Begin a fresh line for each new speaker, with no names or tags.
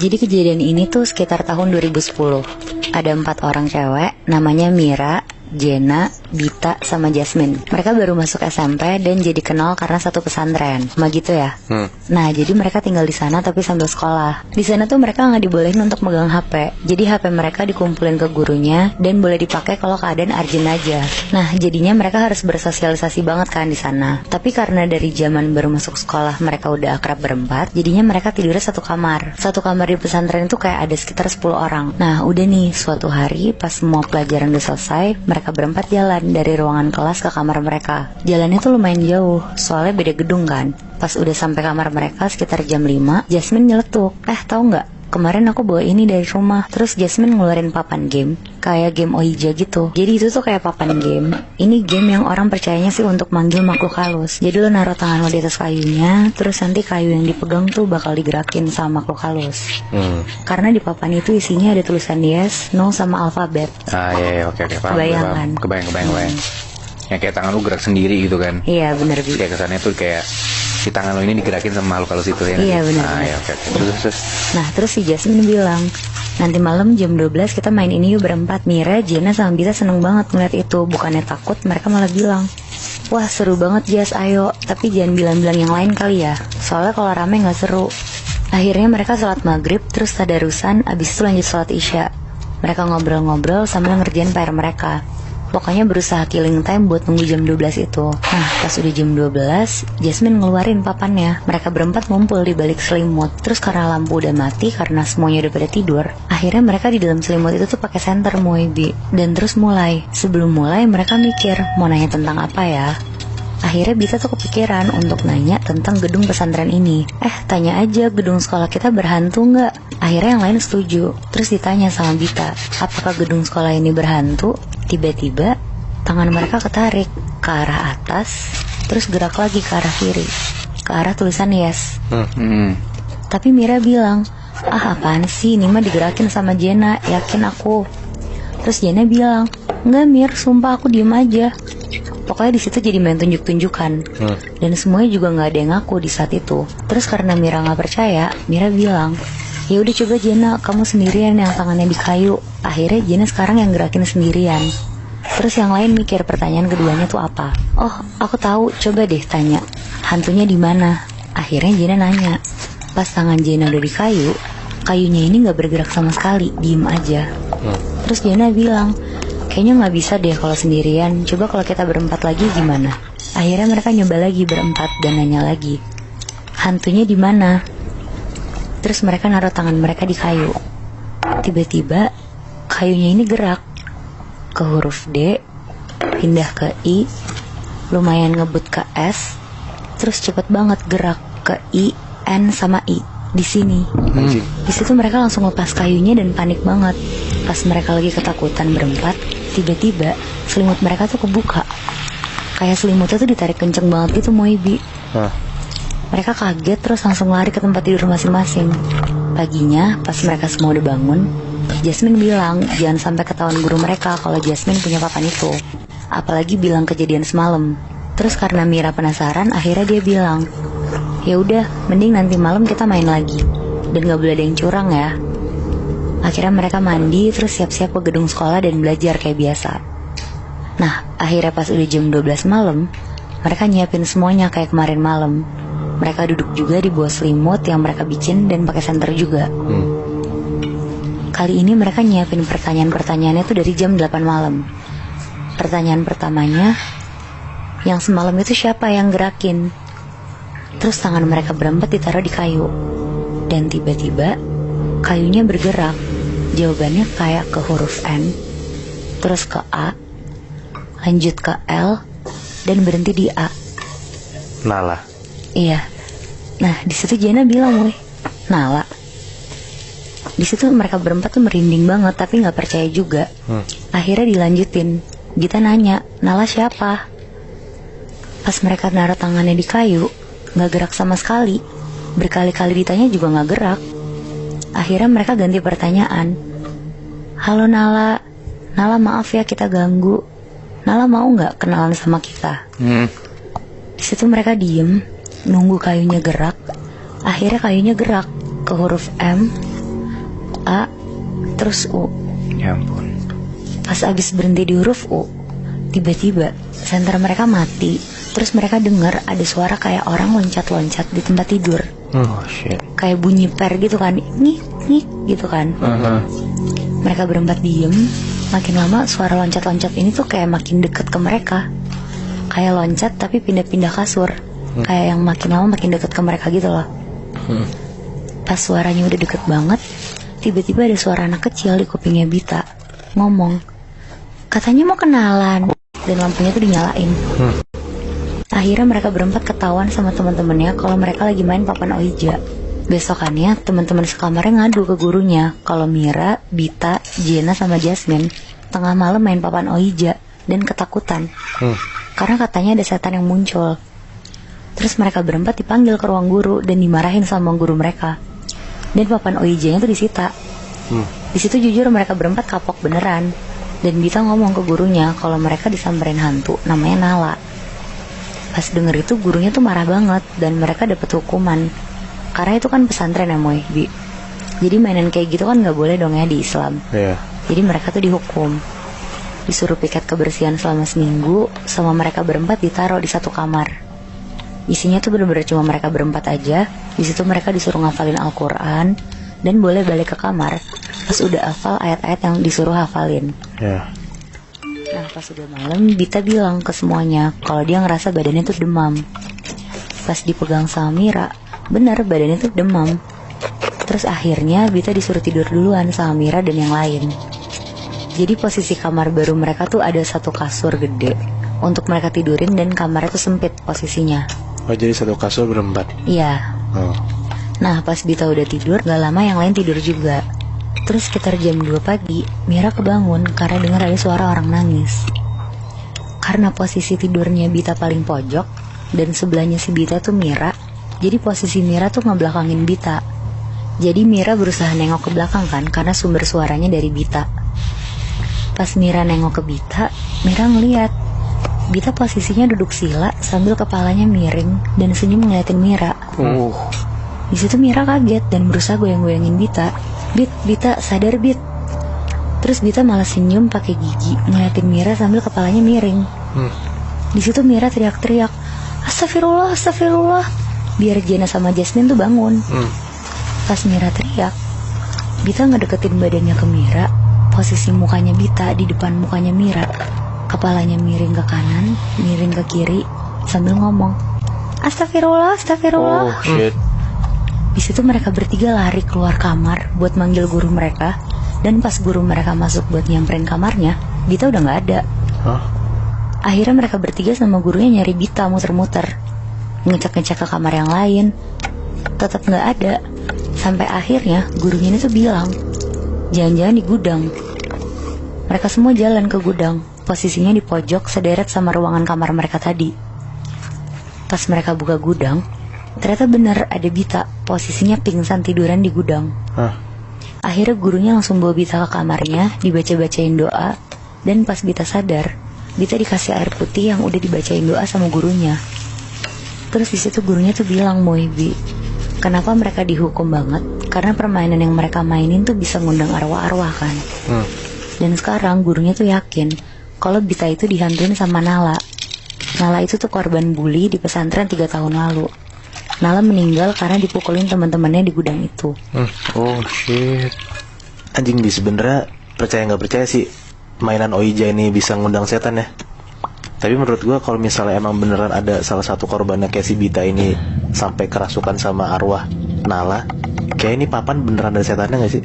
Jadi kejadian ini tuh sekitar tahun 2010. Ada 4 orang cewek, namanya Mira, Jenna, Bita, sama Jasmine. Mereka baru masuk SMP dan jadi kenal karena satu pesantren. Cuma gitu ya. Nah, jadi mereka tinggal di sana tapi sambil sekolah. Di sana tuh mereka nggak dibolehin untuk megang HP. Jadi HP mereka dikumpulin ke gurunya dan boleh dipakai kalau keadaan urgent aja. Nah, jadinya mereka harus bersosialisasi banget kan di sana. Tapi karena dari zaman baru masuk sekolah mereka udah akrab berempat, jadinya mereka tidurnya satu kamar. Satu kamar di pesantren itu kayak ada sekitar 10 orang. Nah, udah nih, suatu hari pas semua pelajaran udah selesai, mereka berempat jalan dari ruangan kelas ke kamar mereka. Jalannya tuh lumayan jauh, soalnya beda gedung kan. Pas udah sampai kamar mereka sekitar jam 5, Jasmine nyeletuk, tahu nggak? Kemarin aku bawa ini dari rumah. Terus Jasmine ngeluarin papan game, kayak game Ouija gitu. Jadi itu tuh kayak papan game. Ini game yang orang percayanya sih untuk manggil makhluk halus. Jadi lo naruh tangan lo di atas kayunya, terus nanti kayu yang dipegang tuh bakal digerakin sama makhluk halus. Karena di papan itu isinya ada tulisan yes, no, sama alfabet.
Iya, oke, paham.
Kebayang.
Kebayang. Yang kayak tangan lu gerak sendiri gitu kan.
Iya, bener, Bi.
Kayak kesannya tuh kayak si tangan lo ini digerakin sama makhluk halus itu ya.
Iya, bener.
Iya, oke. Terus.
Nah, terus si Jasmine bilang, nanti malam jam 12 kita main ini yuk berempat. Mira, Jenna, sama Bita seneng banget ngeliat itu. Bukannya takut, mereka malah bilang, wah seru banget Jas, ayo. Tapi jangan bilang-bilang yang lain kali ya, soalnya kalau rame gak seru. Akhirnya mereka sholat maghrib, terus tadarusan, abis itu lanjut sholat isya. Mereka ngobrol-ngobrol sambil ngerjain PR mereka. Pokoknya berusaha killing time buat nunggu jam 12 itu. Nah, pas udah jam 12, Jasmine ngeluarin papannya. Mereka berempat ngumpul di balik selimut. Terus karena lampu udah mati, karena semuanya udah pada tidur, akhirnya mereka di dalam selimut itu tuh pakai senter Moebi. Dan terus mulai. Sebelum mulai, mereka mikir mau nanya tentang apa ya. Akhirnya Bita tuh kepikiran untuk nanya tentang gedung pesantren ini. Tanya aja, gedung sekolah kita berhantu nggak? Akhirnya yang lain setuju. Terus ditanya sama Bita, apakah gedung sekolah ini berhantu? Tiba-tiba tangan mereka ketarik ke arah atas, terus gerak lagi ke arah kiri, ke arah tulisan yes. Tapi Mira bilang, apaan sih, ini mah digerakin sama Jenna, yakin aku. Terus Jenna bilang, enggak Mir, sumpah aku diem aja. Pokoknya di situ jadi main tunjuk-tunjukkan. Dan semuanya juga nggak ada yang ngaku di saat itu. Terus karena Mira nggak percaya, Mira bilang, ya udah coba Jenna, kamu sendirian yang tangannya di kayu. Akhirnya Jenna sekarang yang gerakin sendirian. Terus yang lain mikir pertanyaan keduanya tuh apa. Oh, aku tahu, coba deh tanya, hantunya di mana? Akhirnya Jenna nanya. Pas tangan Jenna udah di kayu, kayunya ini nggak bergerak sama sekali, diem aja. Terus Jenna bilang, kayaknya nggak bisa deh kalau sendirian. Coba kalau kita berempat lagi gimana? Akhirnya mereka nyoba lagi berempat dan nanya lagi, hantunya di mana? Terus mereka naruh tangan mereka di kayu. Tiba-tiba kayunya ini gerak ke huruf D, pindah ke I, lumayan ngebut ke S, terus cepet banget gerak ke I, N sama I di sini. Di situ mereka langsung lepas kayunya dan panik banget. Pas mereka lagi ketakutan berempat, tiba-tiba selimut mereka tuh kebuka. Kayak selimutnya tuh ditarik kenceng banget gitu, Moebi. Mereka kaget terus langsung lari ke tempat tidur masing-masing. Paginya pas mereka semua udah bangun, Jasmine bilang jangan sampai ketahuan guru mereka kalau Jasmine punya papan itu, apalagi bilang kejadian semalam. Terus karena Mira penasaran, akhirnya dia bilang, ya udah, mending nanti malam kita main lagi dan gak boleh ada yang curang ya. Akhirnya mereka mandi terus siap-siap ke gedung sekolah dan belajar kayak biasa. Nah, akhirnya pas udah jam 12 malam, mereka nyiapin semuanya kayak kemarin malam. Mereka duduk juga di bawah selimut yang mereka bikin dan pakai senter juga. Kali ini mereka nyiapin pertanyaan-pertanyaannya tuh dari jam 8 malam. Pertanyaan pertamanya, yang semalam itu siapa yang gerakin? Terus tangan mereka berempat ditaruh di kayu. Dan tiba-tiba kayunya bergerak. Jawabannya kayak ke huruf N, terus ke A, lanjut ke L, dan berhenti di A.
Nala.
Iya. Nah, di situ Jenna bilang, weh, Nala. Di situ mereka berempat tuh merinding banget, tapi nggak percaya juga. Akhirnya dilanjutin. Gita nanya, Nala siapa? Pas mereka naruh tangannya di kayu, nggak gerak sama sekali. Berkali-kali ditanya juga nggak gerak. Akhirnya mereka ganti pertanyaan. Halo Nala, Nala maaf ya kita ganggu. Nala mau nggak kenalan sama kita? Di situ mereka diem, nunggu kayunya gerak. Akhirnya kayunya gerak ke huruf M, A terus U.
Ya ampun.
Pas abis berhenti di huruf U, tiba-tiba senter mereka mati. Terus mereka dengar ada suara kayak orang loncat-loncat di tempat tidur.
Oh shit.
Kayak bunyi per gitu kan, ngik ngik gitu kan. Mereka berempat diem. Makin lama suara loncat-loncat ini tuh kayak makin deket ke mereka. Kayak loncat tapi pindah-pindah kasur. Kayak yang makin lama makin deket ke mereka gitu loh. Pas suaranya udah deket banget, tiba-tiba ada suara anak kecil di kupingnya Bita ngomong, katanya mau kenalan. Dan lampunya tuh dinyalain. Akhirnya mereka berempat ketahuan sama teman-temannya kalau mereka lagi main papan Oija. Besokannya teman-teman sekamarnya ngadu ke gurunya kalau Mira, Bita, Jenna sama Jasmine tengah malam main papan Oija dan ketakutan karena katanya ada setan yang muncul. Terus mereka berempat dipanggil ke ruang guru dan dimarahin sama guru mereka. Dan papan Oijanya tuh disita. Di situ jujur mereka berempat kapok beneran. Dan Bita ngomong ke gurunya kalau mereka disamperin hantu namanya Nala. Pas denger itu gurunya tuh marah banget dan mereka dapet hukuman. Karena itu kan pesantren ya Moy, Bi. Jadi mainan kayak gitu kan gak boleh dong ya di Islam. Jadi mereka tuh dihukum. Disuruh piket kebersihan selama seminggu. Sama mereka berempat ditaruh di satu kamar. Isinya tuh bener-bener cuma mereka berempat aja. Di situ mereka disuruh ngafalin Al-Quran dan boleh balik ke kamar pas udah hafal ayat-ayat yang disuruh hafalin. Nah pas udah malam Bita bilang ke semuanya kalau dia ngerasa badannya tuh demam. Pas dipegang sama Mira, benar badannya tuh demam. Terus akhirnya Bita disuruh tidur duluan sama Mira dan yang lain. Jadi posisi kamar baru mereka tuh ada satu kasur gede untuk mereka tidurin dan kamarnya tuh sempit posisinya.
Oh jadi satu kasur berempat?
Iya. Nah pas Bita udah tidur, gak lama yang lain tidur juga. Terus sekitar jam 2 pagi, Mira kebangun karena dengar ada suara orang nangis. Karena posisi tidurnya Bita paling pojok dan sebelahnya si Bita tuh Mira, jadi posisi Mira tuh ngebelakangin Bita. Jadi Mira berusaha nengok ke belakang kan karena sumber suaranya dari Bita. Pas Mira nengok ke Bita, Mira ngeliat Bita posisinya duduk sila sambil kepalanya miring dan senyum ngeliatin Mira. Di situ Mira kaget dan berusaha goyang-goyangin Bita. Bita sadar Bit. Terus Bita malah senyum pakai gigi ngeliatin Mira sambil kepalanya miring. Di situ Mira teriak-teriak, Astagfirullah, astagfirullah, biar Jenna sama Jasmine tuh bangun. Pas Mira teriak, Bita ngedeketin badannya ke Mira. Posisi mukanya Bita di depan mukanya Mira. Kepalanya miring ke kanan, miring ke kiri sambil ngomong, Astagfirullah, astagfirullah.
Oh shit.
Di situ mereka bertiga lari keluar kamar buat manggil guru mereka. Dan pas guru mereka masuk buat nyamperin kamarnya, Bita udah gak ada. Akhirnya mereka bertiga sama gurunya nyari Bita muter-muter, ngecek-ngecek ke kamar yang lain, tetap gak ada. Sampai akhirnya gurunya ini tuh bilang, jangan-jangan di gudang. Mereka semua jalan ke gudang. Posisinya di pojok sederet sama ruangan kamar mereka tadi. Pas mereka buka gudang, ternyata benar ada Bita posisinya pingsan tiduran di gudang. Akhirnya gurunya langsung bawa Bita ke kamarnya, dibaca-bacain doa. Dan pas Bita sadar, Bita dikasih air putih yang udah dibacain doa sama gurunya. Terus di situ gurunya tuh bilang, Moibi, kenapa mereka dihukum banget? Karena permainan yang mereka mainin tuh bisa ngundang arwah-arwah kan. Dan sekarang gurunya tuh yakin kalau Bita itu dihantuin sama Nala. Nala itu tuh korban bully di pesantren 3 tahun lalu. Nala meninggal karena dipukulin teman-temannya di gudang itu.
Oh shit. Anjing Bi, sebenernya percaya nggak percaya sih mainan Oija ini bisa ngundang setan ya. Tapi menurut gue kalau misalnya emang beneran ada salah satu korbannya kayak si Bita ini sampai kerasukan sama arwah Nala, kayak ini papan beneran ada setannya nggak sih?